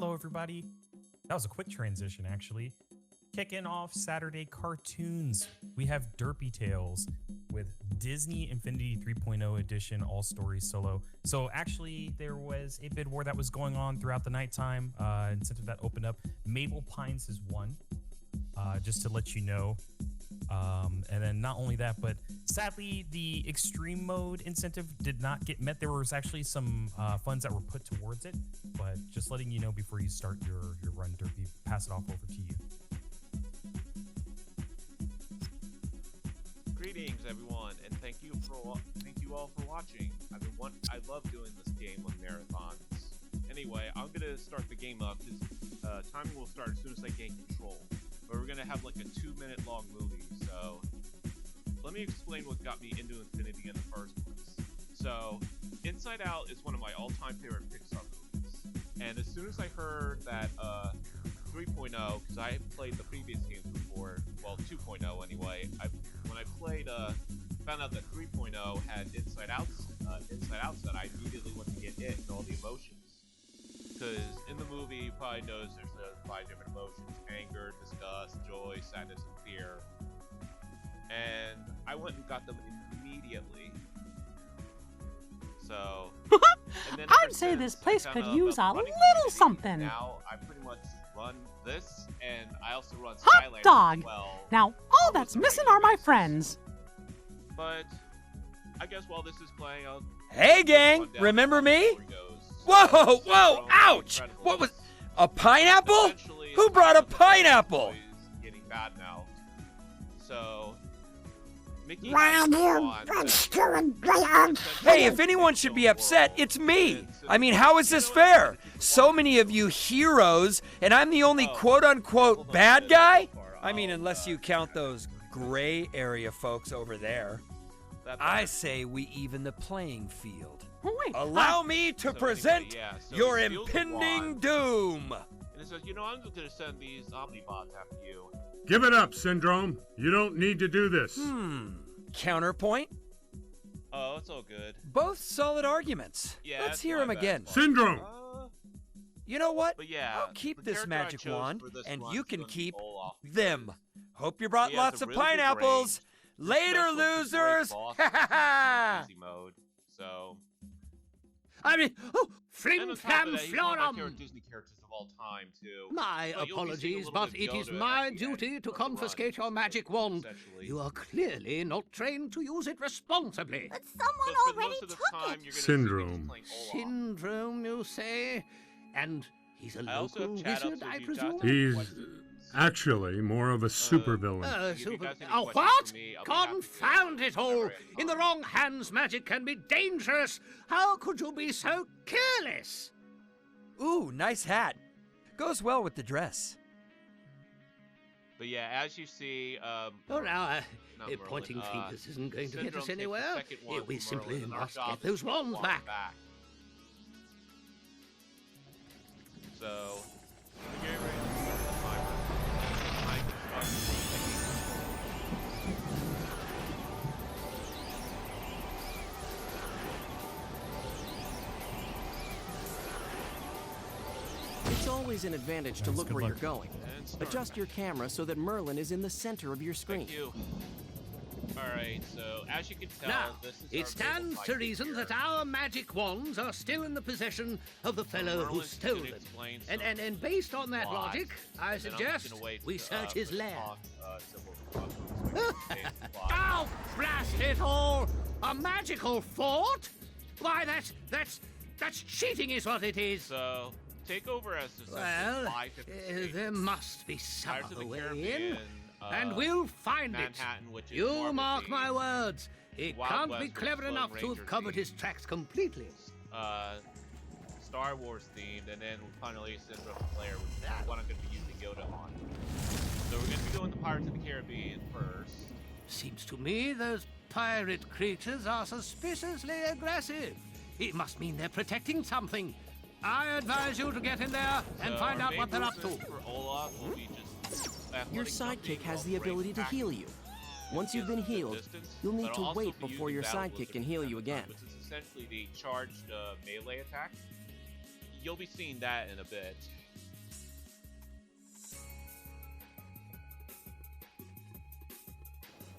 Hello, everybody. That was a quick transition, actually. Kicking off Saturday cartoons, we have DerpyTails with Disney Infinity 3.0 edition all stories solo. So actually, there was a bid war that was going on throughout the nighttime. Incentive that opened up. Maple Pines is one, just to let you know. And then not only that, but sadly, the extreme mode incentive did not get met. There was actually some funds that were put towards it, but just letting you know before you start your run, Derpy, pass it off over to you. Greetings, everyone, and thank you all for watching. I love doing this game on marathons. Anyway, I'm gonna start the game up because timing will start as soon as I gain control. But we're gonna have like a 2-minute long movie. So let me explain what got me into Infinity in the first place. So Inside Out is one of my all-time favorite Pixar movies, and as soon as I heard that 3.0, because I played the previous games before, well 2.0 anyway. When I played, found out that 3.0 had Inside Out set, I immediately went to get it and all the emotions. Because in the movie, you probably notice there's 5 different emotions: anger, disgust, joy, sadness, and fear. And I went and got them immediately. So, and then I'd say this place could use a little something. Now I pretty much run this, and I also run Hot Skylanders dog. as well. Now, all that's missing are my friends. But I guess while this is playing, I'll... Hey gang, remember me? Whoa, whoa, ouch! What was... a pineapple? Who brought a pineapple? Getting bad now. So... Mickey Hey, if anyone should be upset, it's me. I mean, how is this fair? So many of you heroes, and I'm the only quote-unquote bad guy? I mean, unless you count those gray area folks over there. I say we even the playing field. Oh, wait. Allow me to present your impending doom. And it says, you know, I'm just gonna send these Omnibots after you. Give it up, Syndrome. You don't need to do this. Counterpoint? Oh, it's all good. Both solid arguments. Yeah, Let's hear them again. Syndrome! You know what? But yeah, I'll keep this magic wand, and you can keep Olaf. them. Hope you brought He has lots a of really good pineapples. range. Later, Special to losers! break Ha ha ha! easy mode. So, I mean, oh, and flim on top of flam that, he's one of my florum. favorite Disney characters of all time too. My But you'll be seeing a apologies, little but bit it of is Yoda my at the end duty to of the run, confiscate your magic wand. essentially. You are clearly not trained to use it responsibly. But But someone for already most of the took time, it. you're gonna Syndrome. see me just playing Olaf. Syndrome, you say? And he's a I also local have chat ups wizard, if I you've presume? got any He's questions. actually more of a supervillain. If you guys have any Oh, questions what? for me, I'll be happy to Confound it all! elaborate In the on. wrong hands, magic can be dangerous. How could you be so careless? Ooh, nice hat. Goes well with the dress. But yeah, as you see, Oh, now, not Merlin, pointing fingers isn't going to get Syndrome us takes the anywhere. second wand We from simply Merlin, and our must job get is those to put the wands wand back. So, we're getting ready to start the timer. Time to start. It's always an advantage to Nice, look good where luck. you're going. And start. Adjust your camera so that Merlin is in the center of your screen. Thank you. Alright, so as you can tell, Now, this is it our stands maple to pipe reason here. that our magic wands are still in the possession of the fellow who Merlin's stole gonna them. explain And based on that plot, logic, I and then I'm just suggest gonna wait, we search his for the lair. talk, symbol to come up so we can state the plot. Oh, blast it all! A magical fort? Why, that's cheating is what it is. So, take over as the Well, 556. there must be some Pirates of other the way Caribbean, in. And we'll find Manhattan, which it. is You Marvel mark themed. my words. He Wild can't West be with clever Lone enough to Ranger have covered his themed. tracks completely. Star Wars themed, and then finally Syndrome Player, which is what I'm going to be using Yoda on. So we're going to be doing the Pirates of the Caribbean first. Seems to me those pirate creatures are suspiciously aggressive. It must mean they're protecting something. I advise you to get in there and So find our out what main they're up to. movement For Olaf will be just Your athletic sidekick jumping has while the ability to breaking heal back you. Once you've been distance, healed, you'll need but to also wait be before using your Battle sidekick Blizzard can heal you again. Which is essentially the charged melee attack. You'll be seeing that in a bit.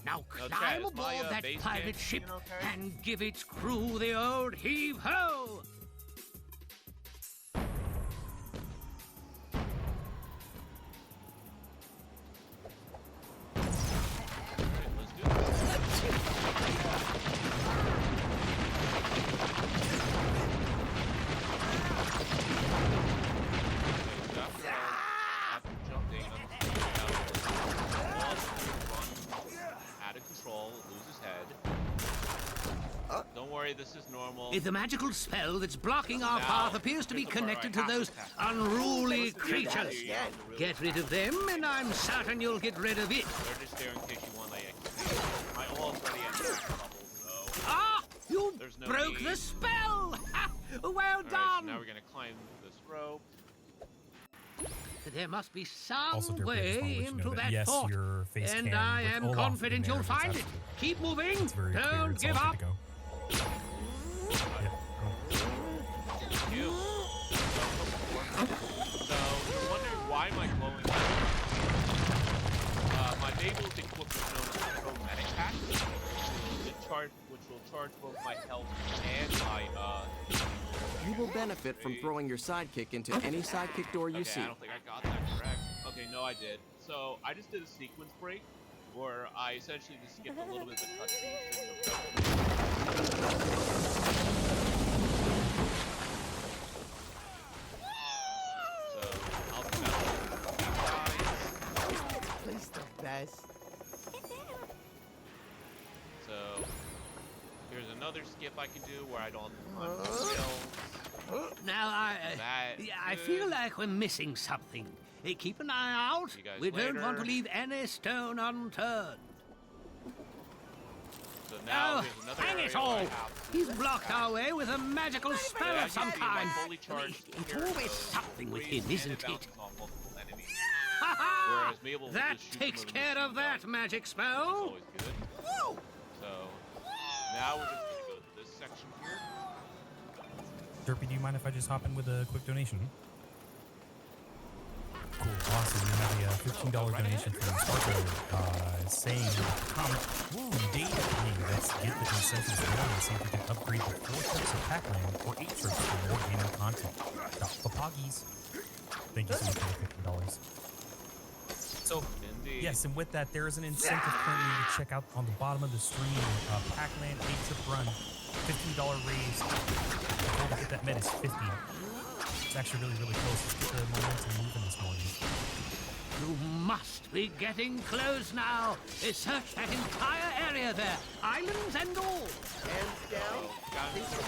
Now No, climb Chaz, aboard my, that base pirate game, ship you okay? and give its crew the old heave-ho! Alright, let's do this. Okay, so after jumping, I'm just gonna run out of control, lose his head. Don't worry, this is normal. If the magical spell that's blocking our Now, path appears to be here's the part connected where to I have those to attack. unruly Let's do that creatures, again. get rid of them, and I'm certain you'll get rid of it. They're just there in case you want, like, XP. My ult's already at max level, so... Ah! You There's no broke need. the spell! Well Alright, so done! now we're gonna climb this rope. There must be Also, some Derpy, I just wanna way let you know into that that yes, fort. your face And cam I with am Olaf confident in you'll there is find it. absolute- Keep moving. It's very clear. Don't It's give all up. good to go. You. So, you're wondering why am I glowing? My Mabel is equipped with known as chromatic pack, which will charge both my health and my, You will benefit from throwing your sidekick into any sidekick door you okay, see. I don't think I got that correct. Okay, no, I did. So, I just did a sequence break, where I essentially just skipped a little bit of the cutscene. So, I'll do that. Please stop this. So, here's another skip I can do where I don't climb the rails. Now, That I good. feel like we're missing something. Hey, keep an eye out. See you guys We don't want to later. leave any stone unturned. So now Oh, here's another hang area it where I all! have to- He's blocked our way with a magical spell Yeah, of some you see my kind. fully charged It's character always goes something with crazy him, and isn't it? bounces off multiple enemies. Ha ha! Whereas Mabel will That just shoot takes them with a care of machine that gun. magic It's spell. always good. So now we're just gonna go to this section here. Derpy, do you mind if I just hop in with a quick donation? Cool, awesome. We have a $15 donation from Sparko saying in the comment, woo, date me. Let's get the incentives rolling and see if we can upgrade the 4 trips of Pac-Man or 8 trips for more gaming content. The Poggies. Thank you so much for the $15. So, Indeed. yes, and with that, there is an incentive currently to check out on the bottom of the stream. Pac-Man 8-trip run, $15 raise. The goal to get that med is 50. It's actually really, really close. Let's get the momentum moving this morning. You must be getting close now. Search that entire area there, islands and all. Hands down, Got this is the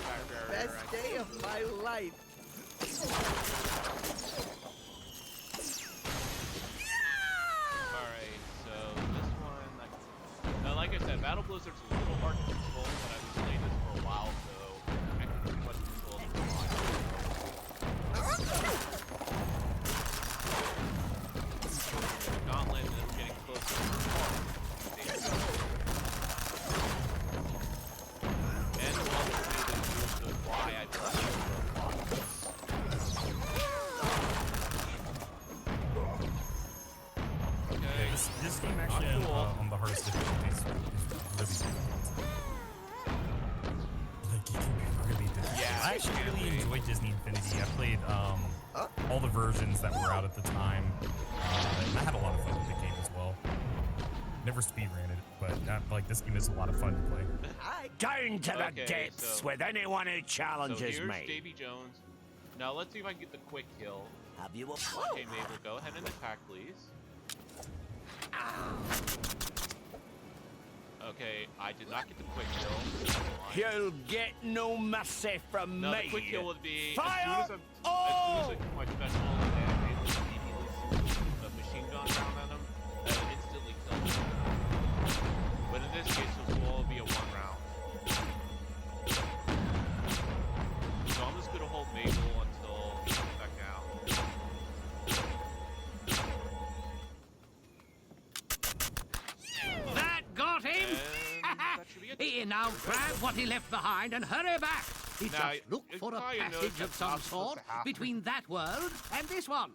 best day of my life. Alright, so this one, now like I said, Battle Blizzard's a little hard to control, but I've been playing this for a while, so I can pretty much control it for a while. Gauntlet, and then we're getting closer to the bar. And the one that made it real good why I played it for a while. Okay. This game actually Cool. on the hardest difficulty is really difficult. Like, it can be really difficult. Yeah, I it actually can really be. enjoyed Disney Infinity. I played all the versions that were out at the time, and I had a lot of fun with the game as well. Never speedran it, but like this game is a lot of fun to play. Down to the Okay, depths so- with anyone who So challenges here's me. Davy Jones. Now let's see if I can get the quick kill. Have you a Okay, Mabel, go ahead and attack, please. Okay, I did not get the quick kill. You'll get no mercy from No, me. the quick kill would be Fire! as soon as I do my special and immediately the machine gun down on him, that would instantly kill him. But in this case, this will all be a 1 round. So I'm just gonna hold Mabel until he comes back down. That got him. And that should be it. Here, now grab what he left behind and hurry back. He Now, just look it's for a how you know passage of that's some not supposed sort to happen. between that world and this one.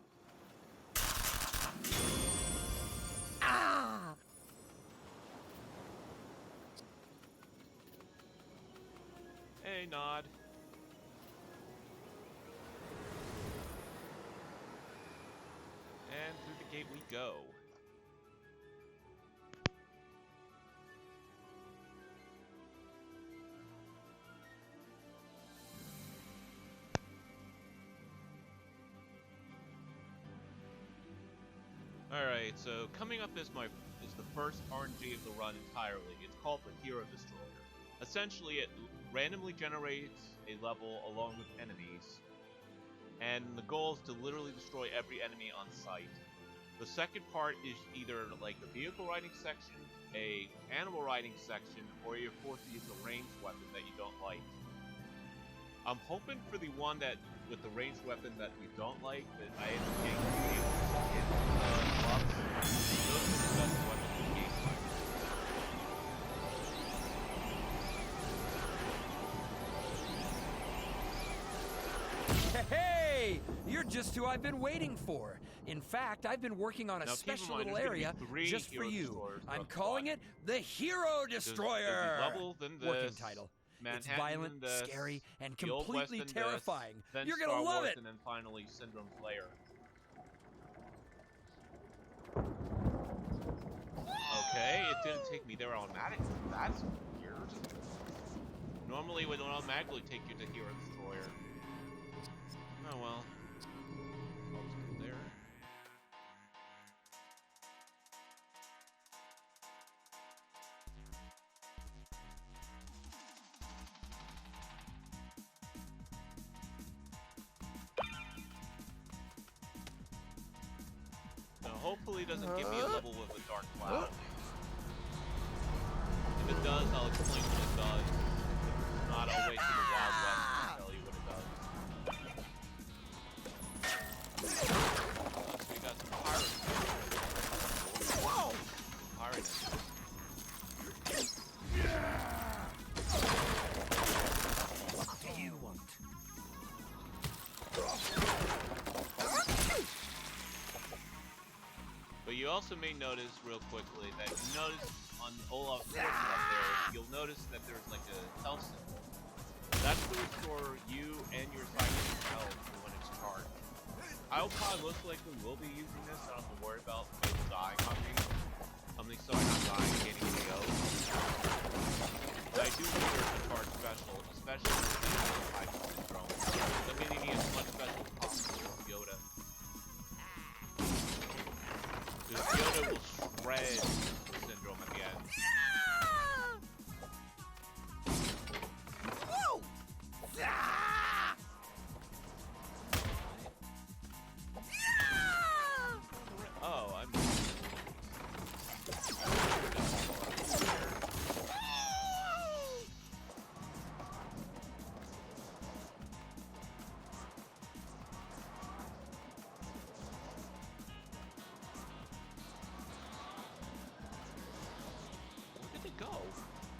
Okay, nod. And through the gate we go. Alright, so coming up is the first RNG of the run entirely. It's called the Hero Destroyer. Essentially, it randomly generates a level along with enemies, and the goal is to literally destroy every enemy on sight. The second part is either like a vehicle riding section, a animal riding section, or you're forced to use a ranged weapon that you don't like. I'm hoping for the one that with the ranged weapon that we don't like, that I end up getting the buffs. Those are the best weapons in the game. Hey, you're just who I've been waiting for. In fact, I've been working on a Now, keep in special mind, little there's gonna be area 3 just for Hero you. Destroyers I'm throughout the calling run. it the Hero Destroyer. There's a level, then this, Working title. Manhattan, It's violent, then this, scary, and the Old West, completely then this, terrifying. then You're Star gonna love Wars, it. and then finally Syndrome's Lair. Okay, it didn't take me there automatically. That's weird. Normally it would automatically take you to Hero Destroyer. Oh well. I'll just go there. Now hopefully it doesn't give me a level with a dark cloud. If it does, I'll explain what it does. If it's not, I'll wait till the Wild West to tell you what it does. So we got some pirates. Whoa! Pirates. What do you want? But you also may notice real quickly that you notice on Olaf's horse up there, you'll notice that there's like a health symbol. That's to restore you and your sidekick's health for when it's charged. I'll probably most likely will be using this. I don't have to worry about people dying on me. Sorry, not dying, getting KO'd. But I do think there's a charge special, especially with the Titan Syndrome. So I'm gonna need as much special as possible with Yoda. Because Yoda will shred the Syndrome at the end. Oh, I'm... Where did it go?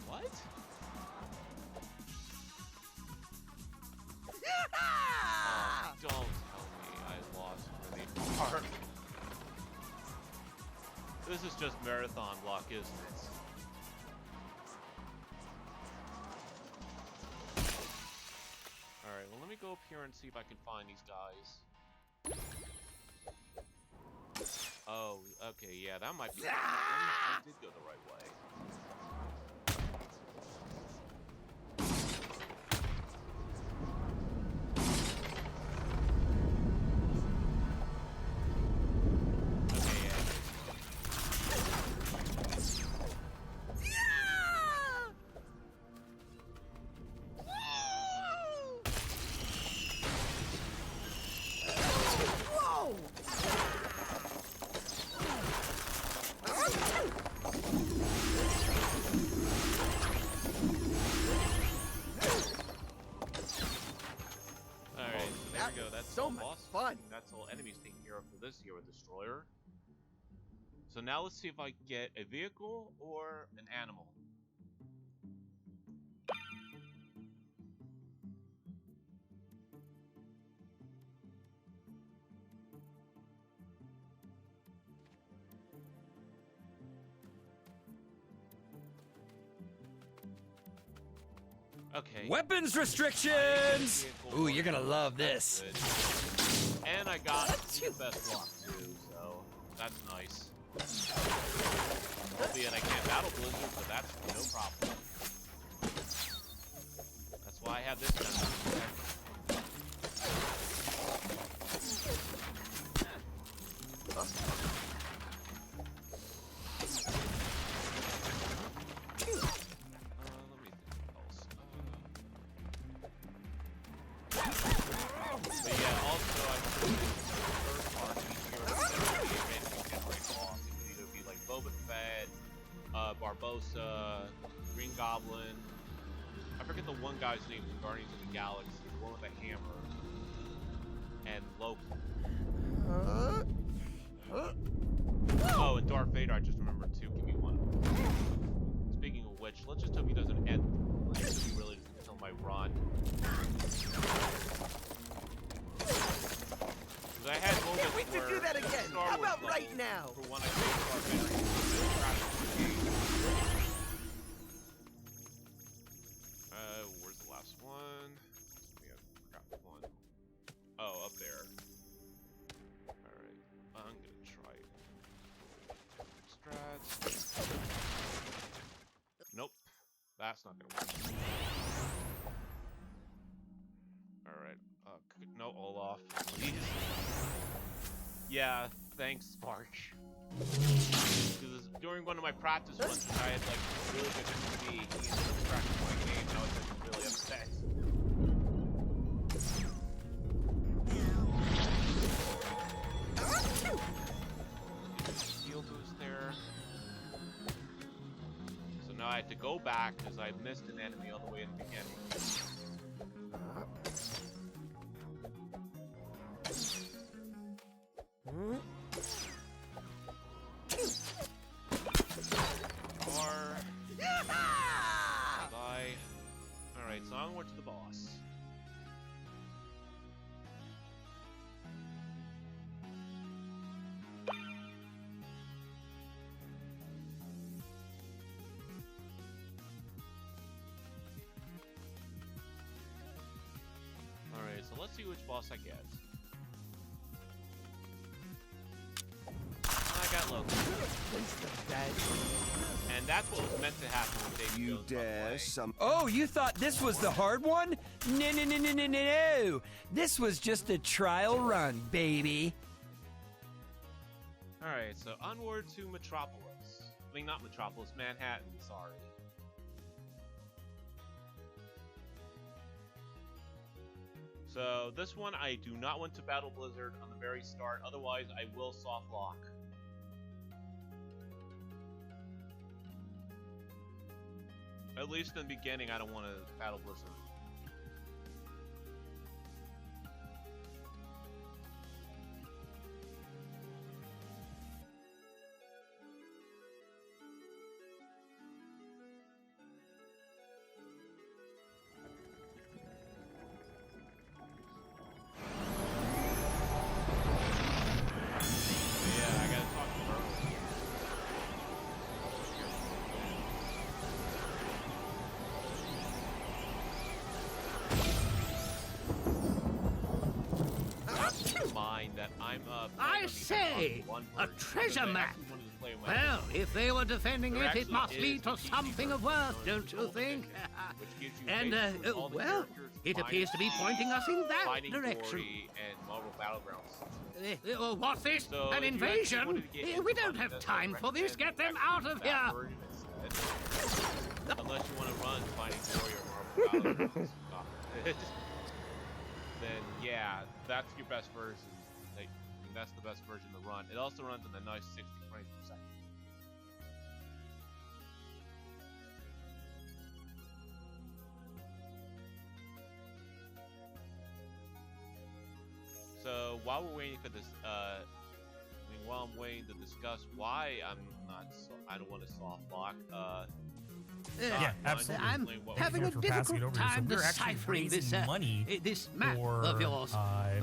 What? Oh, don't tell me I lost really hard. This is just marathon luck, isn't it? Alright, well let me go up here and see if I can find these guys. Oh, okay, yeah, that might be... I did go the right way. So much fun. That's all enemies taken care of for this Hero Destroyer. So now let's see if I get a vehicle or an animal. Okay. Weapons restrictions! Ooh, you're gonna love this. And I got the best block too, so that's nice. Albeit I can't battle Blizzard, but that's no problem. That's why I have this gun. Barbosa, Green Goblin. I forget the one guy's name from Guardians of the Galaxy, the one with the hammer, and Loki. Oh, and Darth Vader. I just remembered too. Give me one. Speaking of which, let's just hope he doesn't end. He really doesn't kill my run. Because I had moments Can't wait to do that again. How about right now? For one, I think Darth Vader. Where's the last one? Yeah, I forgot one. Oh, up there. Alright, I'm gonna try strats. Nope, that's not gonna work. Alright, no, Olaf. Jeez. Yeah, thanks, Spark. Because during one of my practice runs, I had like really good XP. He ended up cracking my game, and I was like really upset. Heal boost there. So now I had to go back because I missed an enemy all the way in the beginning. Alright, so onward to the boss. Alright, so let's see which boss I get. I got Loki. And that's what was meant to happen with Davy Jones, by the way. Oh, you thought this was the hard one? No, no, no, no, no, no, no. This was just a trial run, baby. Alright, so onward to Metropolis. I mean, not Metropolis, Manhattan, sorry. So this one, I do not want to battle Blizzard on the very start, otherwise I will soft lock. At least in the beginning, I don't want to battle Blizzard. Yeah, I gotta talk to her. Mind that I'm I say, a treasure map. Well, if they were defending it, it must lead to something of worth, don't you think? And, well, it appears to be pointing us in that direction. And Marvel Battlegrounds. What's this? So An invasion? We don't have time for this. Get them out of here! Unless you want to run fighting Warrior Marvel Battlegrounds. Then, yeah, that's your best version. Like, I mean, that's the best version to run. It also runs at a nice 60 frames per second. So while we're waiting for this, while I'm waiting to discuss why I don't want to soft lock. Yeah, absolutely. I'm having a difficult time deciphering this map of yours.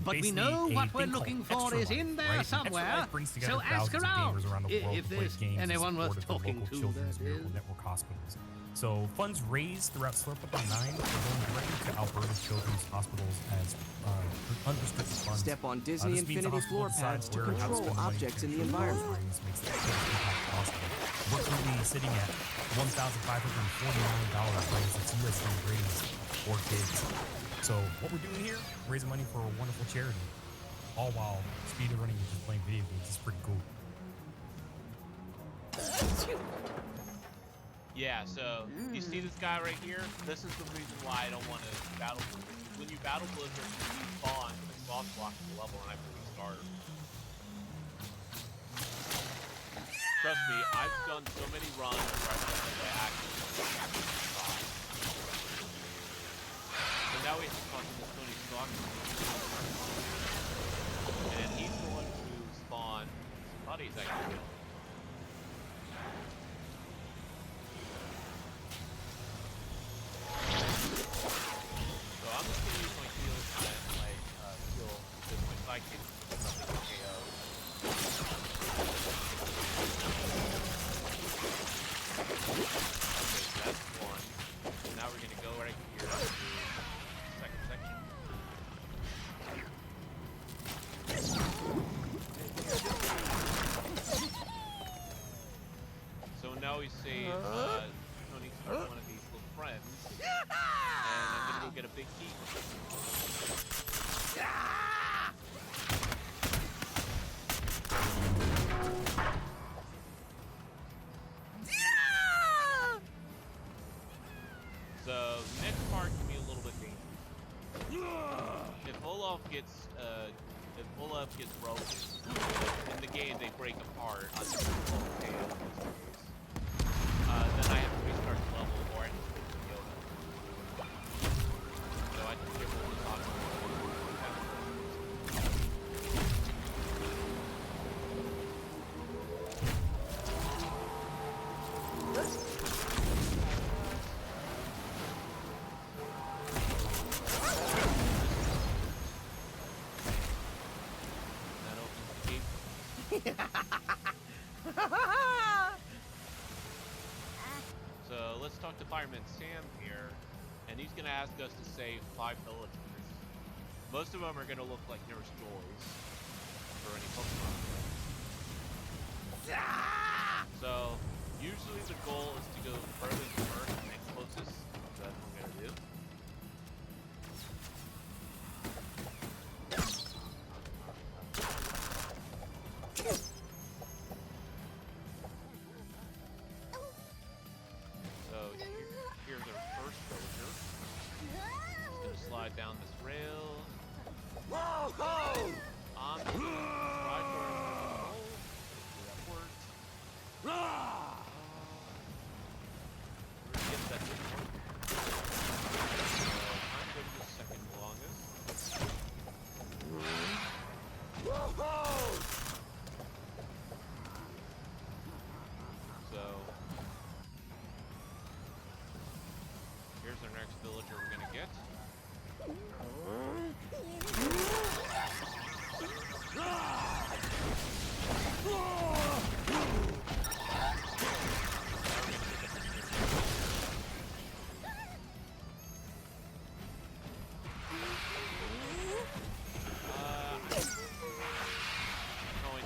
But we know what we're looking for is in there somewhere. So ask around if there's anyone worth talking to. Children's Miracle Network hospitals. So funds raised throughout Slurpathon 9 are going directly to Alberta Children's Hospitals as unrestricted funds. Step on Disney This means the Infinity hospital floor pads decides to where and how to control spend money objects to in the ensure environment. offerings makes the biggest impact possible. We're currently sitting at $1,549 raised. It's USD raised for kids. So what we're doing here, raising money for a wonderful charity, all while speedrunning and just playing video games. It's pretty cool. Yeah, so you see this guy right here? This is the reason why I don't want to battle Blizzard. When you battle Blizzard, you spawn the soft block the level and I have to restart. Trust me, I've done so many runs where I've done that I actually try. So now we have to talk to this Tony Stark. And he's going to spawn some buddies I can kill. So I'm just gonna use my heals and heal with my sidekick because nothing KO. Okay, so that's one. Now we're gonna go right here to the second section. So now we save Tony Stark one of these little friends. And I'm gonna go get a big key. So next part can be a little bit dangerous. If Olaf gets broken in the game, they break apart on the tail. Then I have to restart the level or I just go to Yoda. So I can give all the talk. That opens the gate. So let's talk to Fireman Sam here, and he's gonna ask us to save 5 villagers. Most of them are gonna look like Nurse Joys or any Pokemon. So usually the goal is to go furthest first and closest. So that's what I'm gonna do. So here's our first villager. He's gonna slide down this rail. I'm gonna try to roll. That worked. We're gonna get that didn't work. So I'm going to the second longest. So here's our next villager we're gonna get.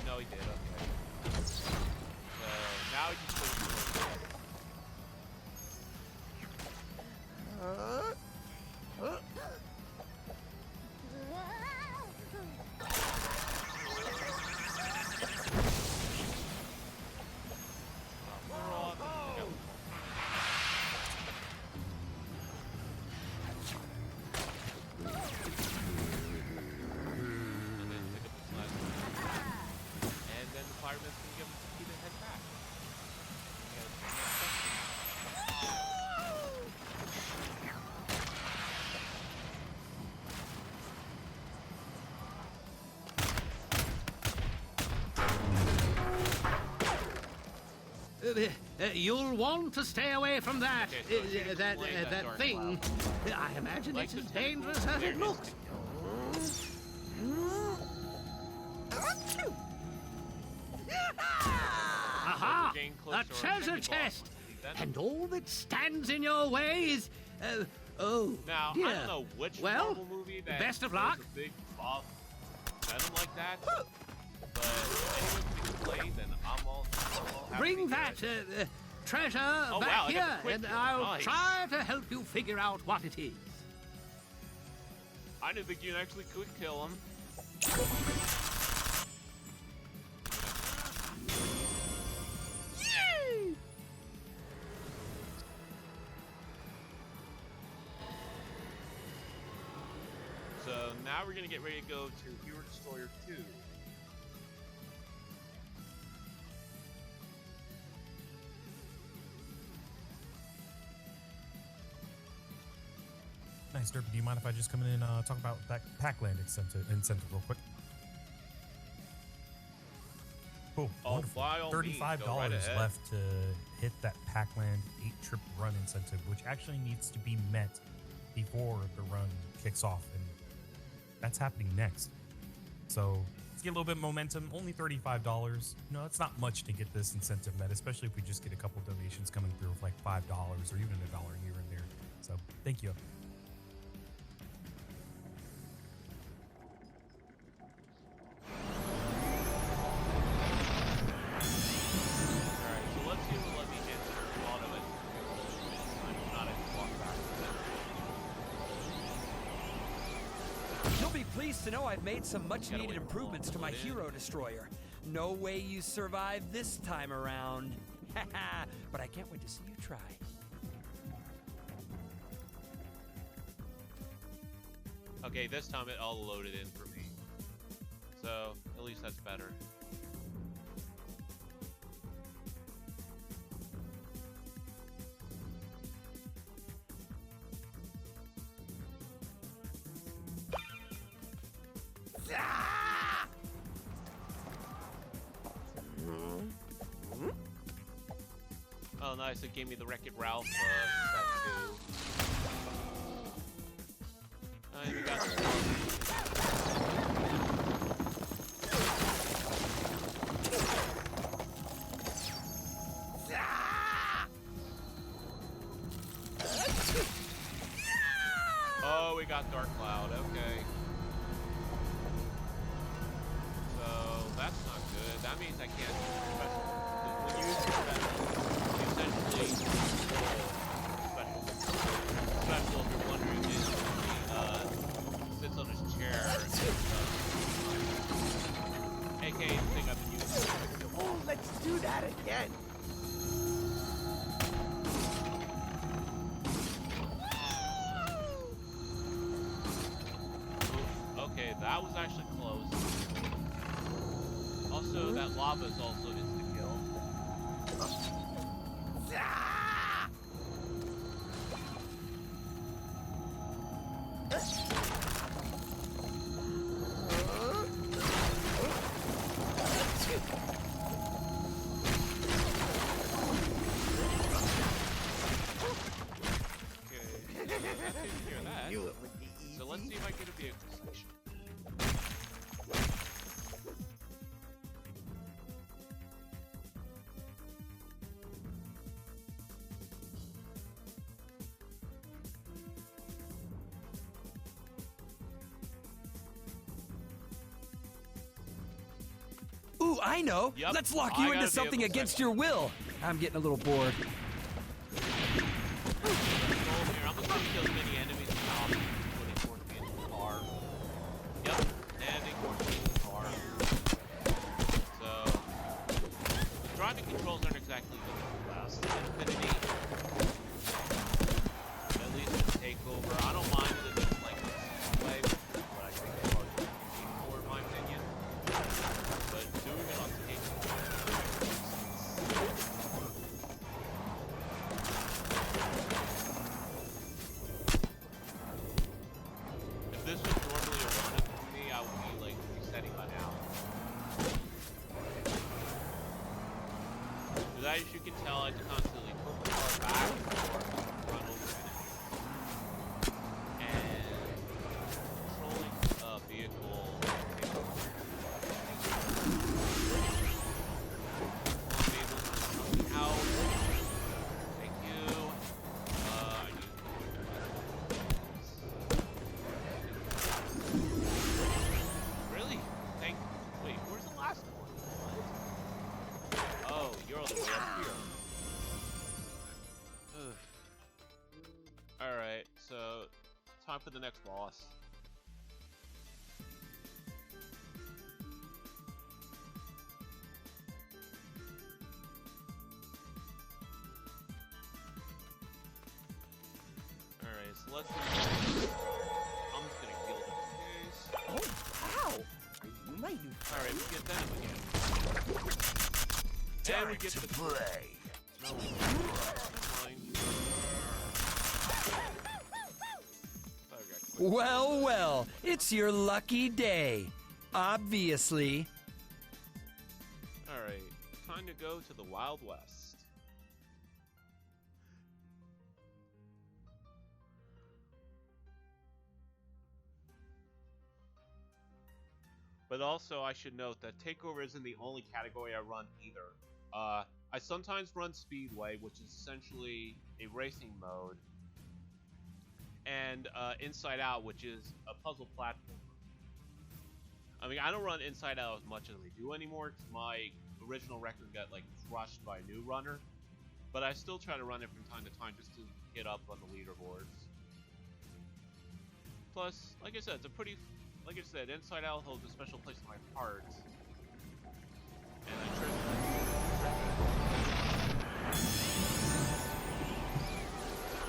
No, he did. Okay. So now he just goes to You'll want to stay away from that. Okay, so that dark thing. I imagine it's as dangerous as it looks. Aha! A treasure chest! and all that stands in your way is, Now, dear. I don't know which Well, Marvel movie that best of shows luck. a big buff Venom like that, but if anyone can play, then I'm all happy Bring to that hear it. treasure Oh, back wow, I got here, the quick and kill. I'll Nice. try to help you figure out what it is. I didn't think you actually could kill him. So now we're gonna get ready to go to Hero Destroyer 2. Nice, Derpy. Do you mind if I just come in and talk about that Packland incentive real quick? Cool. Oh, Wonderful. by all means, $35 go right ahead. left to hit that Packland 8-trip run incentive, which actually needs to be met before the run kicks off, and that's happening next. So let's get a little bit of momentum. Only $35. No, it's not much to get this incentive met, especially if we just get a couple donations coming through of like $5 or even $1 here and there. So thank you. Alright, so let's see if it'll let me answer a lot of it. I'm not a walk back. You'll be pleased to know I've made some much-needed wait for improvements to my Hero Destroyer. No way you survive this time around. But I can't wait to see you try. Okay, this time it all loaded in for me. So, at least that's better. Oh, nice. It gave me the Wreck-It Ralph set too. And we got Oh, we got Dark Cloud. Okay. So that's not good. That means I can't when you use your special, you essentially special if you're wondering is sits on his chair. AKA the thing I've been using. Oh, let's do that again. Okay, that was actually close. Also, that lava is also insta-kill. So let's see if I get a vehicle station. Ooh, I know. Yep, Let's lock I you got into a something vehicle against section. your will. I'm getting a little bored. Here, I'm just gonna kill as many enemies as possible before they force me into the car. Yep, and they force me into the car. So, the driving controls aren't exactly the best in Infinity. At least with Takeover. I don't mind it if it's like this way, but I think it's hard to compete for, in my opinion. But doing it on Takeover. If this was normally a run for me, I would be like resetting by now. Because as you can tell, I had to constantly pull the car back or run over it. And controlling a vehicle takes be able to somehow time for the next boss. Alright, so let's do I'm just gonna heal this case. Oh, wow! Are you my new friend? Alright, we get that again. And we get the play. No, mine. Okay, Well, well, it's your lucky day. Obviously. Alright, time to go to the Wild West. But also, I should note that Takeover isn't the only category I run either. I sometimes run Speedway, which is essentially a racing mode, and Inside Out, which is a puzzle platform. I mean, I don't run Inside Out as much as I do anymore, because my original record got, like, crushed by a new runner. But I still try to run it from time to time just to get up on the leaderboards. Plus, like I said, it's a pretty... Like I said, Inside Out holds a special place in my heart. And I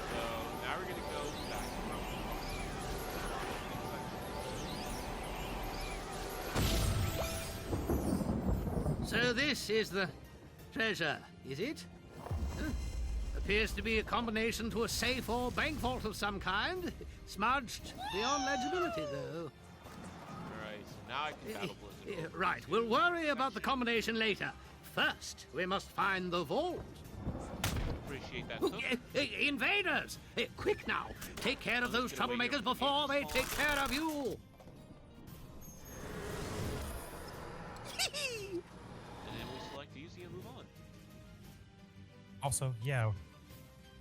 So, now we're gonna go back to So this is the treasure, is it? Huh? Appears to be a combination to a safe or bank vault of some kind. Smudged beyond legibility, though. Alright, so now I can battle Blizzard. Right, we'll worry about the combination later. First, we must find the vault. Appreciate that. Oh, invaders! Quick now! Take care of those troublemakers before they take care of you! And then we select easy and move on. Also, yeah.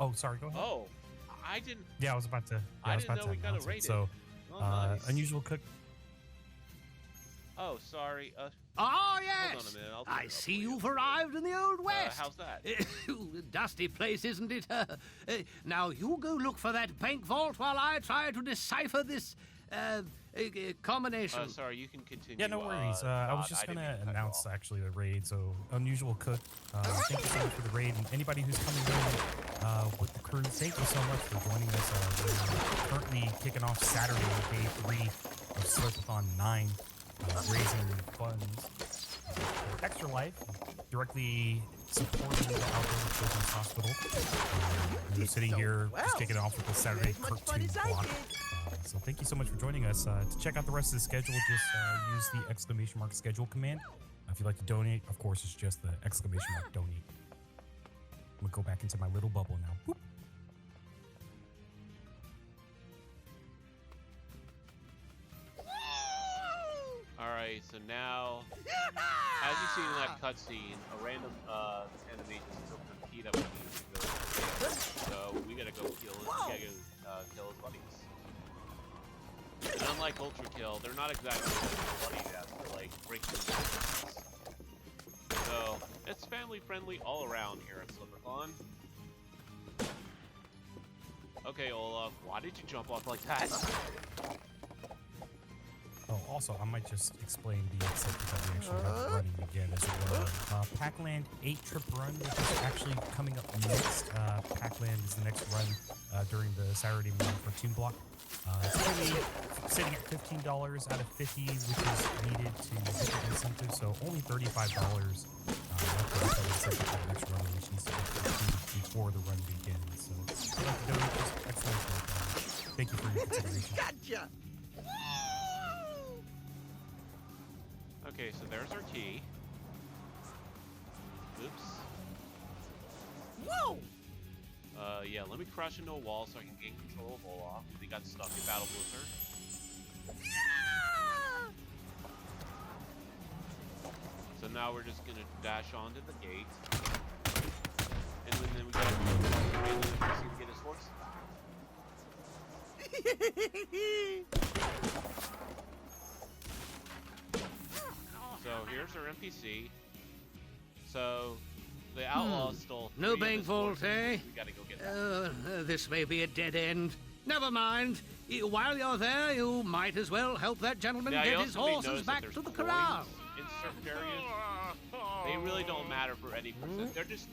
Oh, sorry. Go ahead. Oh, I didn't. Yeah, I was about to. I didn't know we got announce it rated. So, Oh, nice. unusual cook. Oh, sorry. Oh, yes! Hold on a minute. I'll I turn it up see for you. you've arrived in the Old West. How's that? Dusty place, isn't it? Now you go look for that bank vault while I try to decipher this combination. Sorry, you can continue. Yeah, no worries. I was just didn't gonna mean to cut you announce off. actually the raid. So, unusual cook. Thank you so much for the raid, and anybody who's coming in with the crew, thank you so much for joining us. We're currently kicking off Saturday, day 3 of Slurpathon 9, raising funds for Extra Life, directly supporting the Outdoor Children's Hospital. We're sitting here just kicking it off with the Saturday cartoon block. So thank you so much for joining us. To check out the rest of the schedule, just use the exclamation mark schedule command. If you'd like to donate, of course, it's just the exclamation mark donate. I'm gonna go back into my little bubble now. Boop. Alright, so now, as you see in that cutscene, a random enemy just took the heat up on you. So we gotta go kill his buddies. And unlike Ultra Kill, they're not exactly bloody deaths, they're like breaking the So it's family friendly all around here at Slurpathon. Okay, Olaf, why did you jump off like that? Oh, also, I might just explain the exit that we actually have running again as well. Packland 8-trip run, which is actually coming up next. Packland is the next run during the Saturday morning cartoon block. It's only sitting at $15 out of $50, which is needed to hit the incentive, so only $35 left incentive for the next run, which needs to be completed before the run begins. So, if you'd like to donate, just excellent. Thank you for your consideration. Gotcha! Okay, so there's our key. Oops. Whoa! Yeah, let me crash into a wall so I can gain control of Olaf. He got stuck in Battle Blizzard. Yeah! So now we're just gonna dash onto the gate. And then we gotta to get his horse So here's our NPC. So the outlaw stole No three of bank his vault, horses. eh? We gotta go get that. This may be a dead end. Never mind. While you're there, you might as well help that gentleman get his horses back to the corral. In certain areas, they really don't matter for any percent. They're just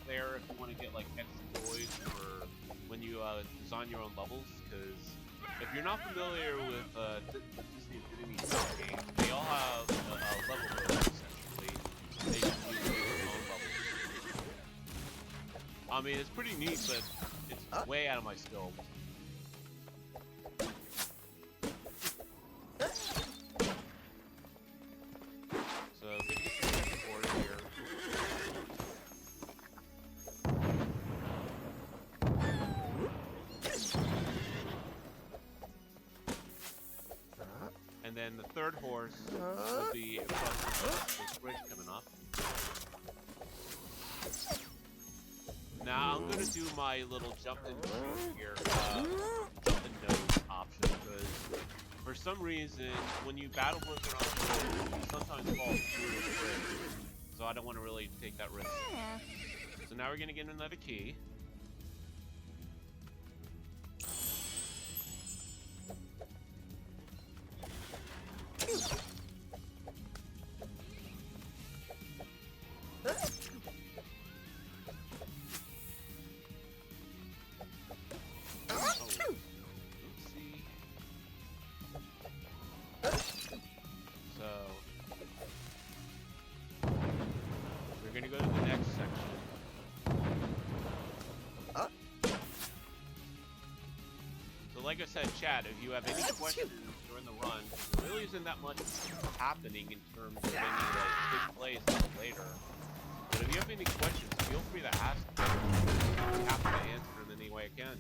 there if you want to get like extra toys for when you design your own levels. Because if you're not familiar with Disney Infinity games, they all have a level builder essentially. They can use their own levels. I mean, it's pretty neat, but it's way out of my scope. So get the second order here. And then the third horse will be across this bridge coming up. Now I'm gonna do my little jump and here, jump and nose option because for some reason when you battle horses around the road, you sometimes fall through the bridge. So I don't want to really take that risk. So now we're gonna get another key. We're gonna go to the next section. So like I said, chat, if you have any questions during the run, there really isn't that much happening in terms of any big plays until later. But if you have any questions, feel free to ask them. I'm happy to answer them any way I can.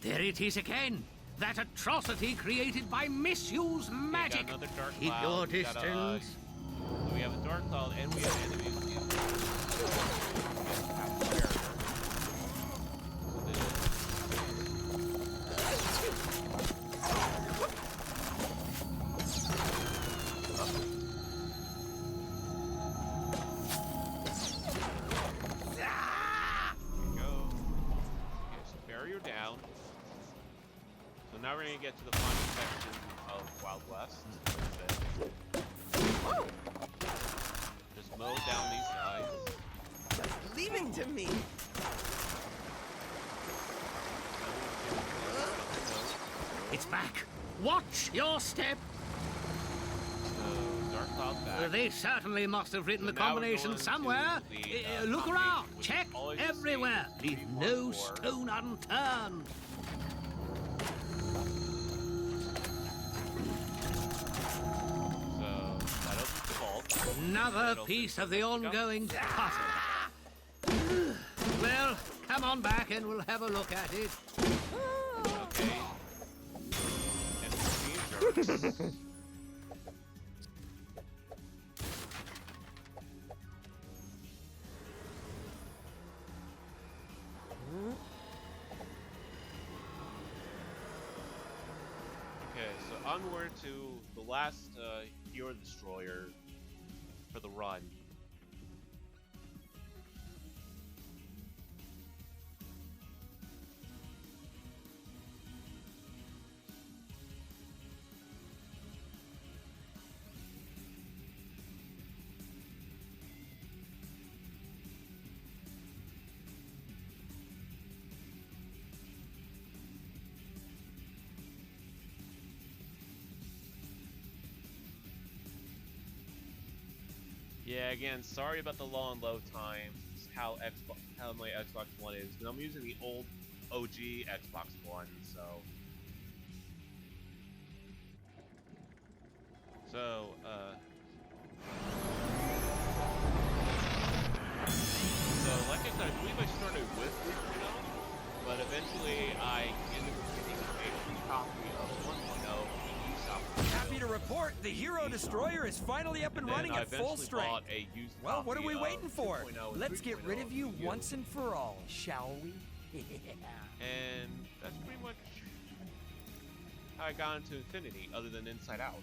There it is again. That atrocity created by misuse magic. Got another dark Keep cloud. your distance. So we have a dark cloud and we have enemies. Down. So now we're going to get to the final section of Wild West. Just mow down these guys. Leave it to me. It's back. Watch your step. So, Dark Cloud back. They certainly must have written So the now we're combination going to somewhere. the, Look combination, around. which Check is always the same everywhere. Leave 3, 4, no 4. stone unturned. So that opens the vault. Another piece of the ongoing puzzle. Well, come on back and we'll have a look at it. Okay. And the jerks. Okay, so onward to the last Hero Destroyer for the run. Yeah, again, sorry about the long load times. This is how my Xbox One is. But I'm using the old OG Xbox One, so. So, like I said, I believe I started with 3.0, but eventually I ended up getting a free copy of 1.0. Happy to report the Hero Destroyer is finally up and running at full strength. Well, what are we waiting for? Let's get rid of you once and for all, shall we? And that's pretty much how I got into Infinity, other than Inside Out.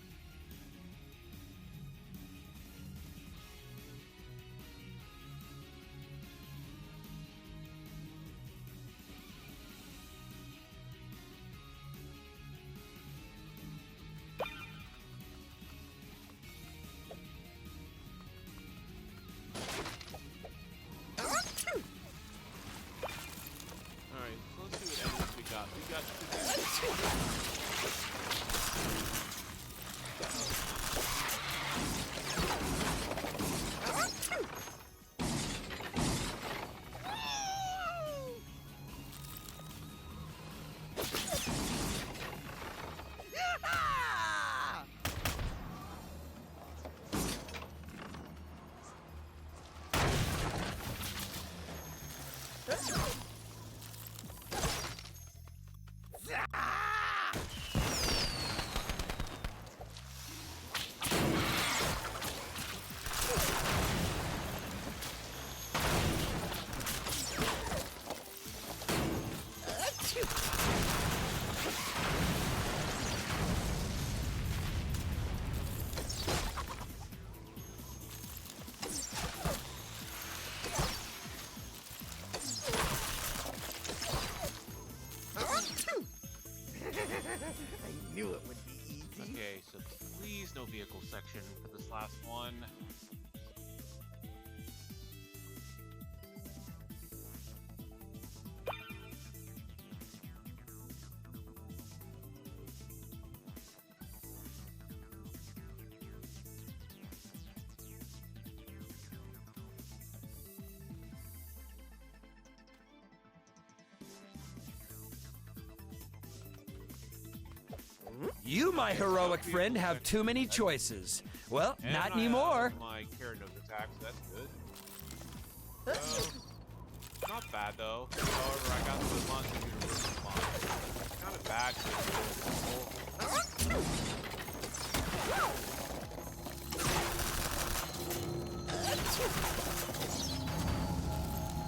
I knew it would be easy. Okay, so please no vehicle section for this last one. You, my heroic friend, have too many choices. Well, And not I anymore. have my carrot nose attack, so that's good. Not bad though. However, I got the monster universal response. Kind of bad.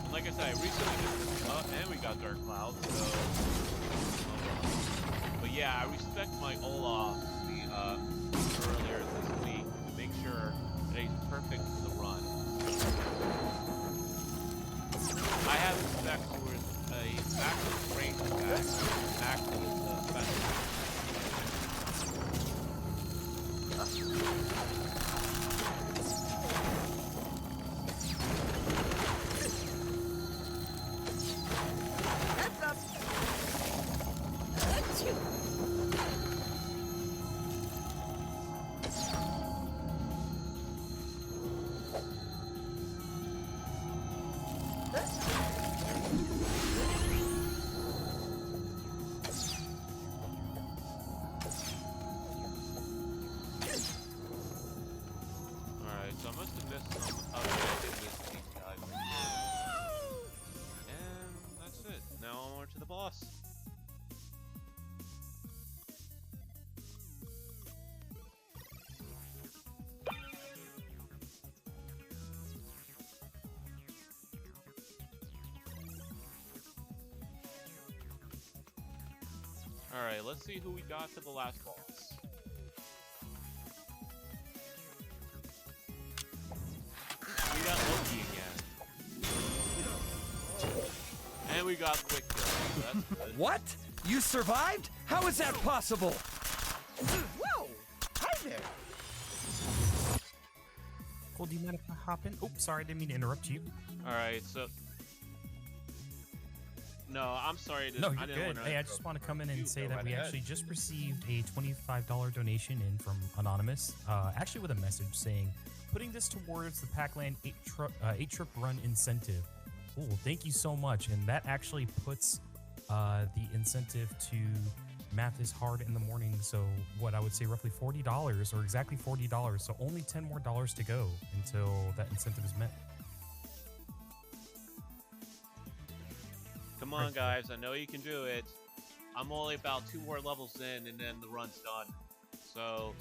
And like I said, I recently just and we got Dark Cloud, so but yeah, I respect my Olaf earlier this week to make sure that he's perfect for the run. I have respect for a maximum range attack, maximum special. Heads up. Achoo. Alright, so I must have missed some updates in this these guys. And that's it. Now onward to the boss. Alright, let's see who we got to the last boss. We got Loki again. And we got Quick Kill, so that's good. What? You survived? How is that possible? Whoa! Hi there. Cool, do you mind if I hop in? Oh, sorry, I didn't mean to interrupt you. Alright, so... No, I'm sorry. No, I you're didn't good. wanna Hey, I just want to come in and say that we ahead. actually just received a $25 donation in from Anonymous, actually with a message saying, putting this towards the Pac-Land 8-trip run incentive. Cool, thank you so much. And that actually puts the incentive to math is hard in the morning. So what I would say roughly $40 or exactly $40. So only 10 more dollars to go until that incentive is met. Come on, guys. I know you can do it. I'm only about 2 more levels in, and then the run's done. So,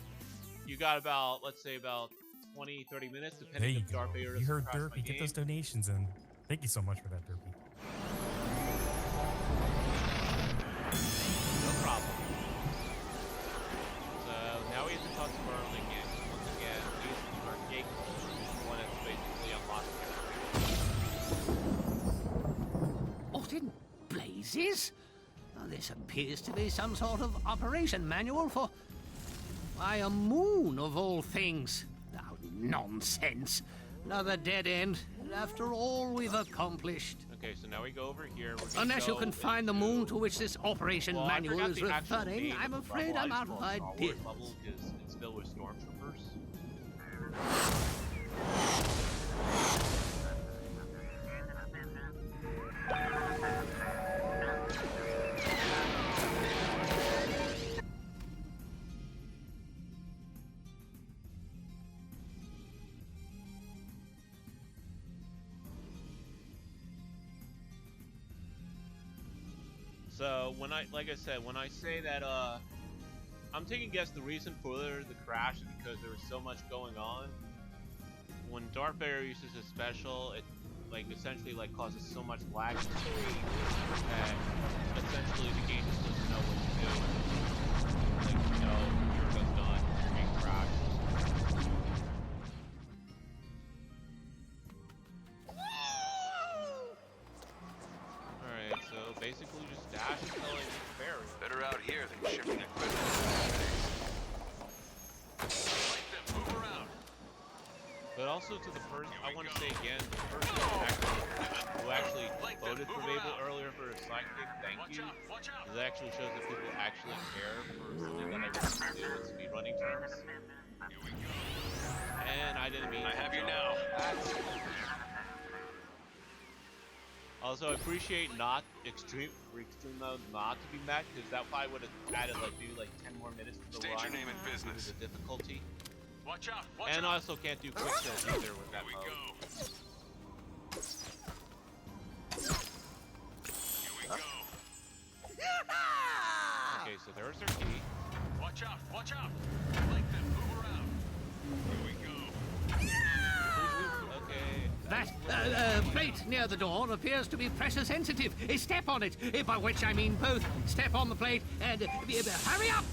you got about, let's say, about 20, 30 minutes, There depending you if go. Darth Vader You heard doesn't crash my Derpy. Get those game. donations in. Thank you so much for that, Derpy. No problem. So, now we have to talk to Merlin again. Once again, we use the first gate, one that's basically unlocked. What in blazes? Now, this appears to be some sort of operation manual for... Why, a moon of all things. Oh, nonsense. Another dead end, after all we've accomplished. Okay, so now we go over here. We're gonna Unless you go can find the into- moon to which this operation Well, I manual forgot is the actual referring, name I'm of the afraid bubble. I'm I out just of call it Star ideas. Wars bubble because it's filled with stormtroopers. So when like I said, when I say that I'm taking a guess the reason for the crash is because there was so much going on. When Darth Vader uses his special, it like essentially like causes so much lag that essentially the game just doesn't know what to do. Like here goes done, game crash. Alright, so basically just dash until it gets buried. Better out here than shipping equipment. Move around. But also to the person, I want to say again, the person who actually voted for Mabel earlier for a sidekick, thank you. It actually shows that people actually care for something that I really do in speedrunning terms. And I didn't mean I have you now. Also, I appreciate not extreme mode not to be met, because that probably would have added like maybe like 10 more minutes to the State run. your name and business. The difficulty. Watch out! And I also can't do quick kills either with that mode. Here we go. Okay, so there's their key. Watch out! Watch out! Like them. Move around. Here we go. Okay. That plate near the door appears to be pressure sensitive. Step on it, by which I mean both step on the plate and hurry up!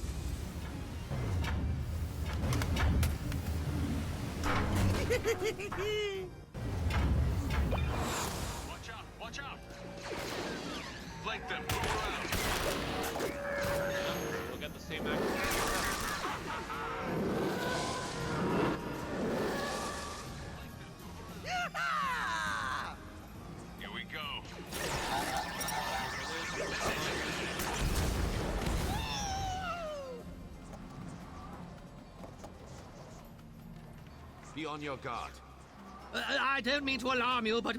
Watch out! Watch out! Like them. Move around. Look at the same action. Here we go. Be on your guard. I don't mean to alarm you, but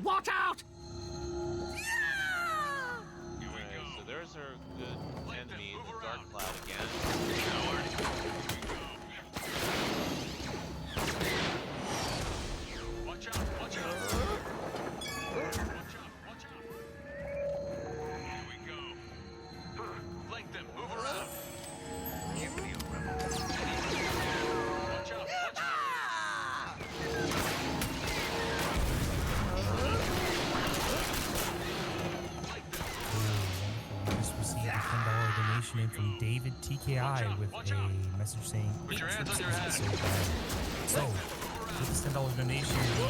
watch out! Alright, so there's our good enemy, the Dark Cloud again. Watch out! Watch out! Watch out! Watch out! Here we go. Flank them. Move around. Give me a rebel. Watch out! Watch out! Just received a $10 donation in from David TKI with a message saying, Put your hands on your head. so bad. So, with this $10 donation, the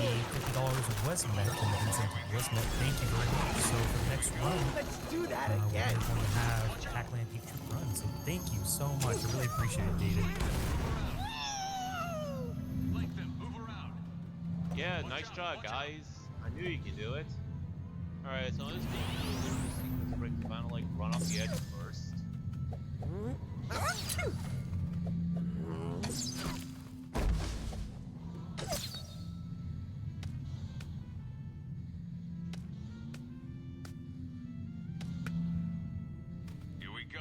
$50 of Westmet, and the consent of Westmet, thank you very much. So, for the next run, Let's do that we're again. going to have Pac-Land Peak Troop run. So, thank you so much. I really appreciate it, David. Flank them. Move around. Yeah, nice job, guys. I knew you could do it. Alright, so let's do a little sequence break to kind of like run off the edge first. Here we go.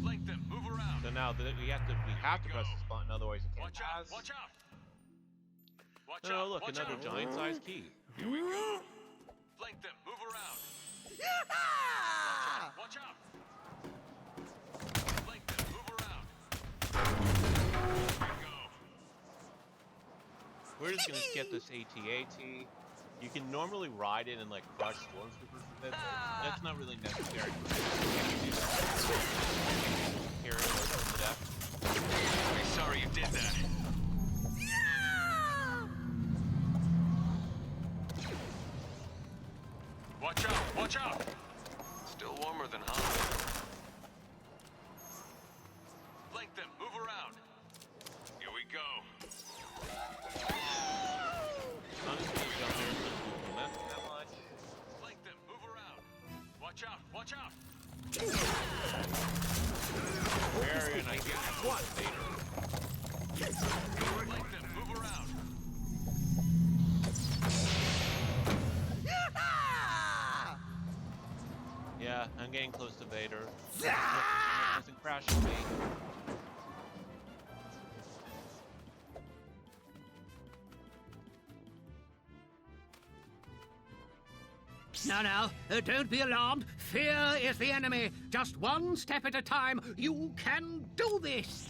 Flank them. Move around. So now we have to press this button, otherwise it can't Watch out! pass. Watch out! Watch No, out! look, Watch another out. giant-sized key. Here we go. Flank them. Move around. Watch out! Flank them. Move around. Here we go. We're just gonna skip this AT-AT. You can normally ride it and like crush stormtroopers with it, but that's not really necessary. Carry it over to death. Be sorry you did that. Watch out! Watch out! Still warmer than hot. Flank them. Move around. Here we go. Honestly, Watch out! Watch out! Marion, I guess. What? Vader. Flank them. Move around. Yeah, I'm getting close to Vader. Nothing crashing me. Now, don't be alarmed. Fear is the enemy. Just one step at a time. You can do this.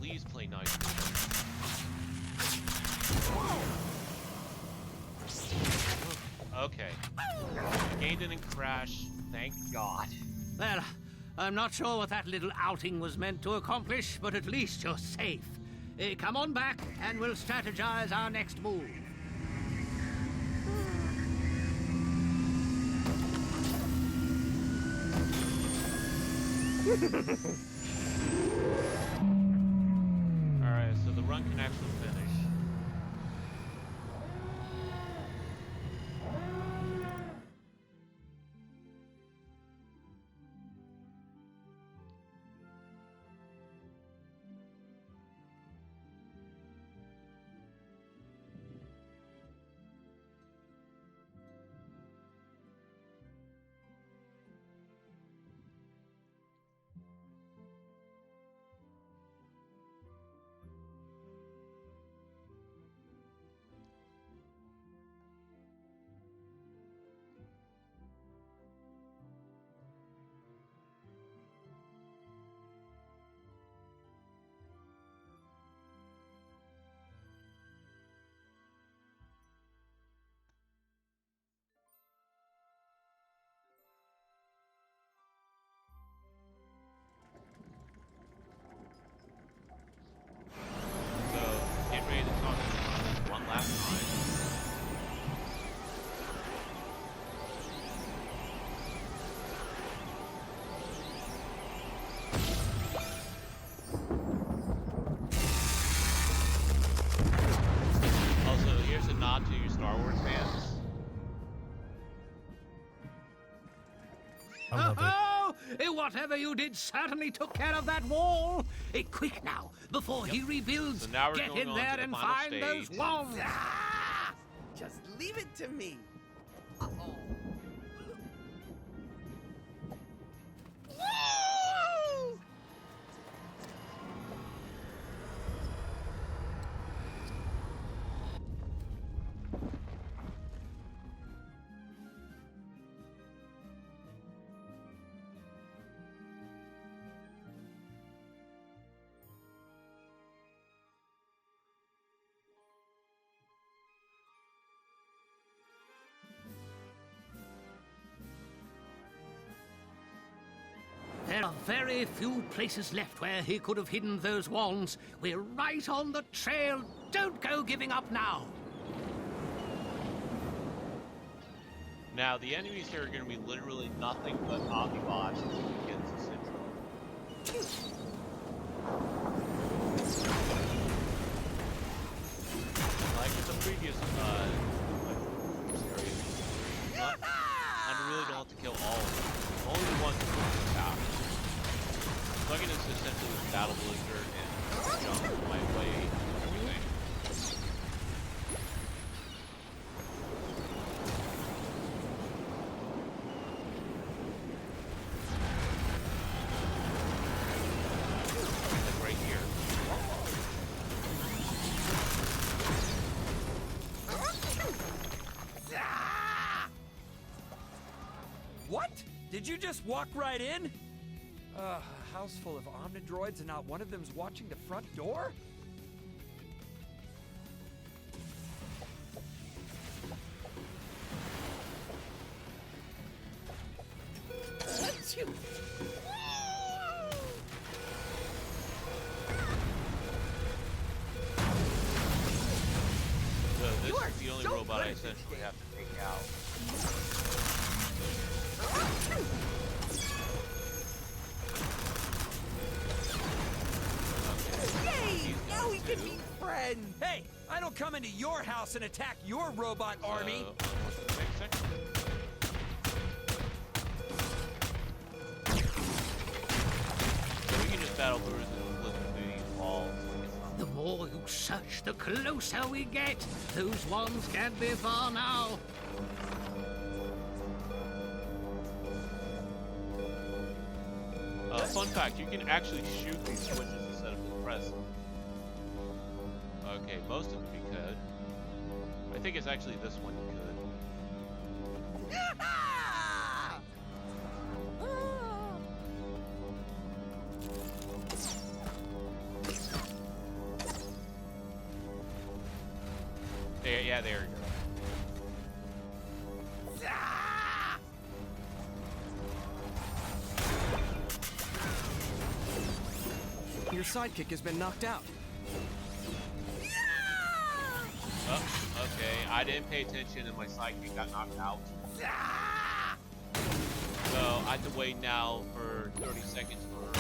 Please play nice. Okay. Game didn't crash. Thank God. Well, I'm not sure what that little outing was meant to accomplish, but at least you're safe. Come on back, and we'll strategize our next move. Alright, so the run can actually finish. To you Star Wars fans. I love it. Oh, whatever you did certainly took care of that wall. Quick now, before he rebuilds, So now we're get going in on there to the and final find those stage. wands. Ah! Just leave it to me. Uh-oh. Woo! There are very few places left where he could have hidden those wands. We're right on the trail. Don't go giving up now. Now, the enemies here are going to be literally nothing but Omnibots against the Syndrome. Like with the previous series, I really don't have to kill all of them. Only the ones who can stop. So I can just essentially battle blizzard and jump my way through everything. Like right here. What? Did you just walk right in? A house full of Omnidroids and not one of them's watching the front door? Achoo! So this You are is the only so robot good I at this essentially game. have to take out. Yay! Now we can be friends. Hey, I don't come into your house and attack your robot army. Wait a second. battle through these walls. The more you search, the closer we get. Those ones can't be far now. Fun fact, you can actually shoot these switches instead of the press. Okay, most of them you could. I think it's actually this one you could. There, yeah, there you go. Your sidekick has been knocked out. Oh, okay. I didn't pay attention and my sidekick got knocked out. So I have to wait now for 30 seconds for her to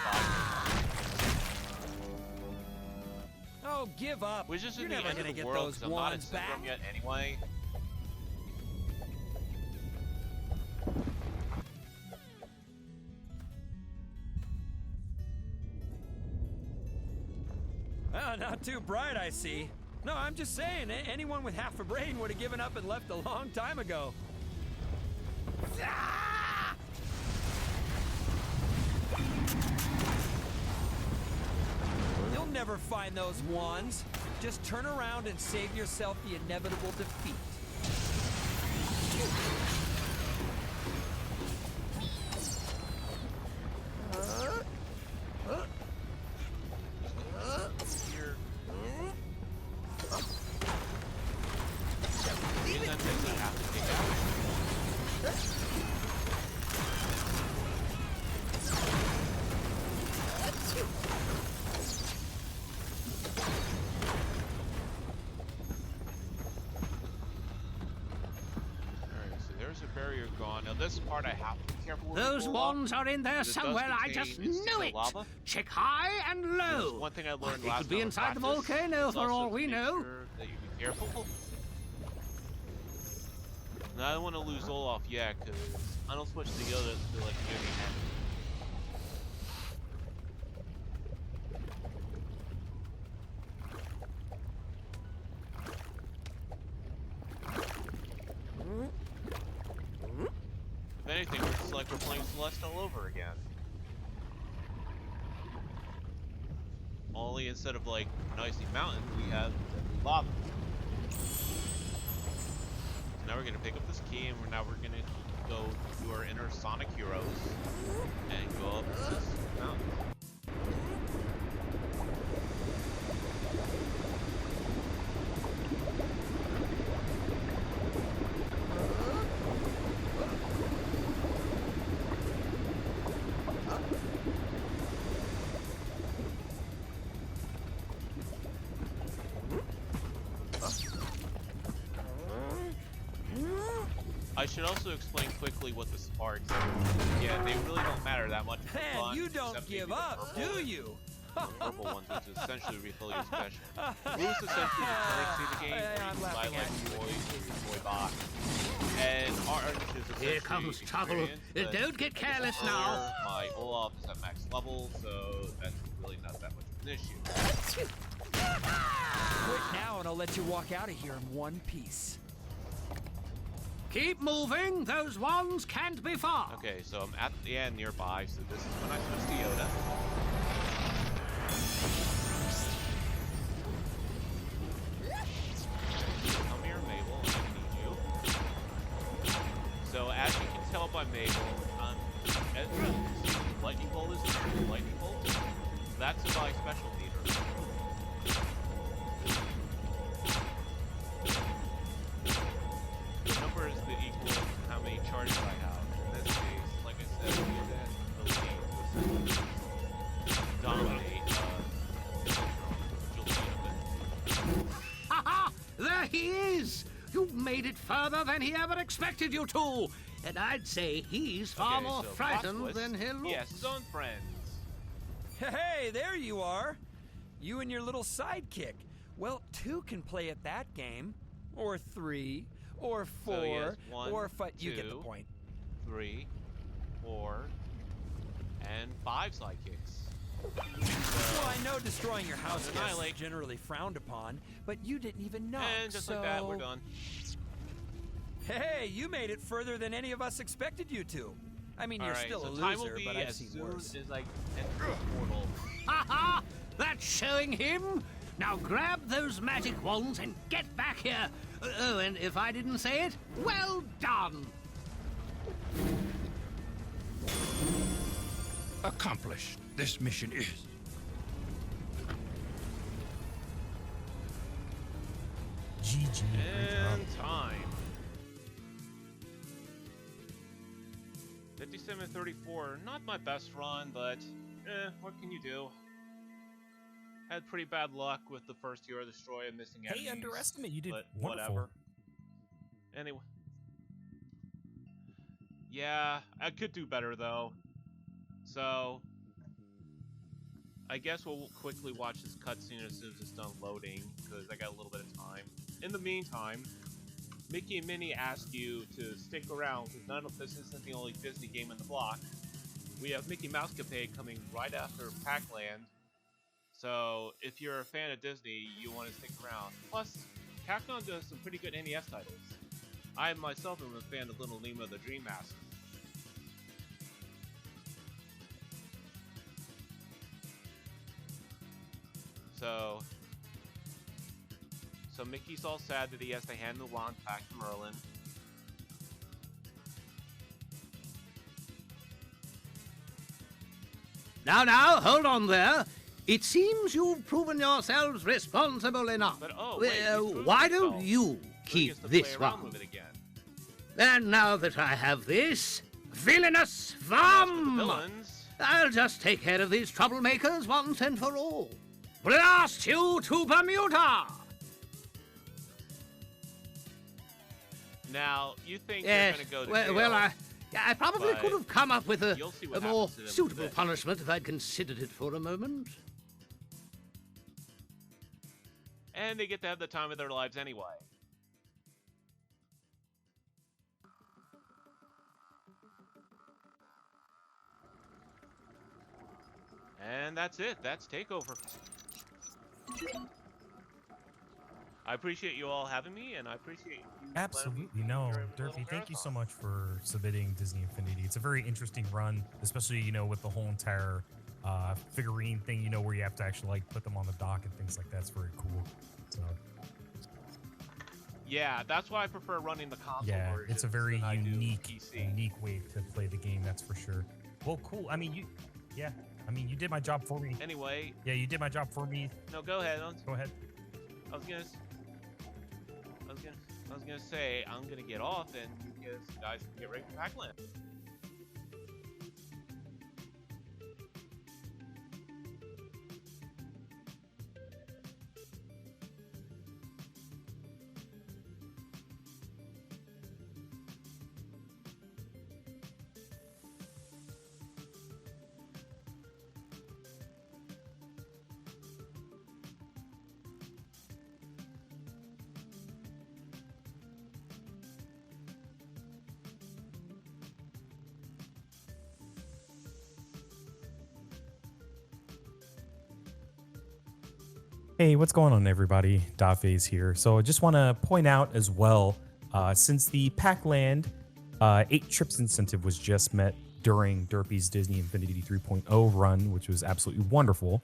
revive. Oh, give up. Which isn't You're the never end gonna of the get world those because I'm not in wands back. Syndrome yet anyway. Oh, not too bright, I see. No, I'm just saying, anyone with half a brain would have given up and left a long time ago. You'll never find those wands. Just turn around and save yourself the inevitable defeat. Here. These enemies I have to take out. Alright, so there's a barrier gone. Now this part I have to be careful with. Those wands are in there It does somewhere. I just contain knew it. lava. Check high and There's low. one thing I learned It last could be time inside the in practice volcano is for also all we to make know. sure that you be careful. Now I don't want to lose Olaf yet, because I don't switch to Yoda to like near the end. If anything, we're just like we're playing Celeste all over again. Only instead of like an icy mountain, we have lava. So now we're gonna pick up this key, and now we're gonna go to our inner Sonic heroes and go up this mountain. I should also explain quickly what the sparks are. Yeah, they really don't matter that much. for Man, fun, you don't except give maybe the up, purple do you? The purple ones, which essentially refill your special. Blue's essentially the currency of the game, where you can buy like toys for your toy box. And orange is essentially Here comes trouble. experience, but Don't get careless earlier, now. My Olaf is at max level, so that's really not that much of an issue. Quit now and I'll let you walk out of here in one piece. Keep moving. Those wands can't be far. Okay, so I'm at the end nearby, so this is when I switch to Yoda. Come here, Mabel, I need you. So as you can tell by Mabel, lightning bolt is a lightning bolt. That's my special meter. The number is the equal to how many charges I have. In this case, like I said, we have the lead to dominate Ha! There he is! You've made it further than he ever expected you to! And I'd say he's far Okay, more so frightened plot twist, than he looks. He has his own friends. Hey, there you are. You and your little sidekick. Well, 2 can play at that game. Or 3. Or 4. So he has 1, or 5. You get the 2, point. 3, 4, and 5 sidekicks. Well, I know destroying your house is Annihilate. generally frowned upon, but you didn't even know. And just like that, we're done. Hey, you made it further than any of us expected you to. I mean, you're still so a time will loser, be but I've as seen soon worse. as I enter the portal. Ha ha! That's showing him. Now grab those magic wands and get back here. Oh, and if I didn't say it, well done. Accomplished. This mission is. GG. Great job. And time. 57-34. Not my best run, but what can you do? Had pretty bad luck with the first hero destroy and missing enemies. Hey, underestimate. You did but wonderful. whatever. Anyway. Yeah, I could do better though. So I guess we'll quickly watch this cutscene as soon as it's done loading, because I got a little bit of time. In the meantime, Mickey and Minnie ask you to stick around, because this isn't the only Disney game in the block. We have Mickey Mousecapade coming right after Pac-Land. So if you're a fan of Disney, you want to stick around. Plus, Capcom does some pretty good NES titles. I myself am a fan of Little Nemo the Dream Master. So Mickey's all sad that he has to hand the wand back to Merlin. Now, hold on there. It seems you've proven yourselves responsible enough. But wait, why don't you keep this one? one? And now that I have this, villainous thumb! I'll just take care of these troublemakers once and for all. Blast you to Bermuda! Now, you think you're going to go to jail, well, I probably could have come up with a more happens to them suitable today. punishment if I'd considered it for a moment. And they get to have the time of their lives anyway. And that's it. That's Takeover. I appreciate you all having me, and I appreciate you. Absolutely. No, Derpy, thank you so much for submitting Disney Infinity. It's a very interesting run, especially, you know, with the whole entire figurine thing, you know, where you have to actually, like, put them on the dock and things like that. It's very cool. So, yeah, that's why I prefer running the console yeah, version it's a very than I do unique PC. way to play the game, that's for sure. Well, cool. I mean, you did my job for me. Anyway. Yeah, you did my job for me. No, go ahead. Go ahead. I was gonna say I'm gonna get off and you guys can get ready for Pac-Land. Hey, what's going on, everybody? Daphase here. So I just want to point out as well, since the Pac-Land 8 trips incentive was just met during Derpy's Disney Infinity 3.0 run, which was absolutely wonderful,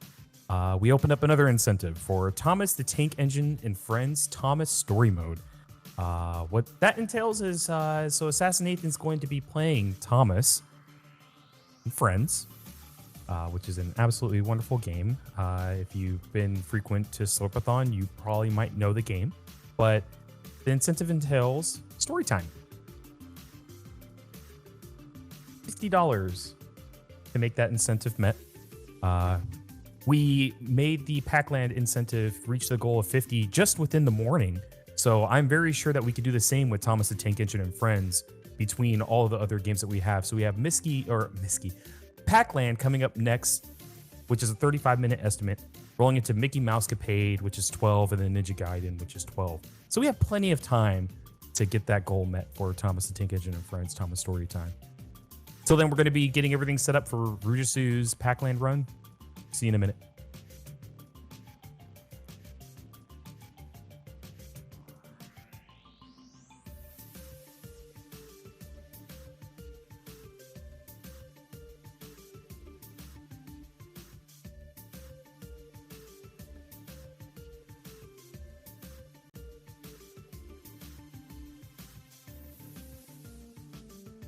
we opened up another incentive for Thomas the Tank Engine and Friends Thomas Story Mode. What that entails is, so Assassin Nathan's going to be playing Thomas and Friends, which is an absolutely wonderful game. If you've been frequent to Slurpathon, you probably might know the game. But the incentive entails story time. $50 to make that incentive met. We made the Pac-Land incentive reach the goal of 50 just within the morning. So I'm very sure that we could do the same with Thomas the Tank Engine and Friends between all of the other games that we have. So we have Pac-Land coming up next, which is a 35-minute estimate, rolling into Mickey Mousecapade, which is 12, and then Ninja Gaiden, which is 12. So we have plenty of time to get that goal met for Thomas the Tank Engine and Friends, Thomas Story Time. So then we're going to be getting everything set up for Rujisu's Pac-Land run. See you in a minute.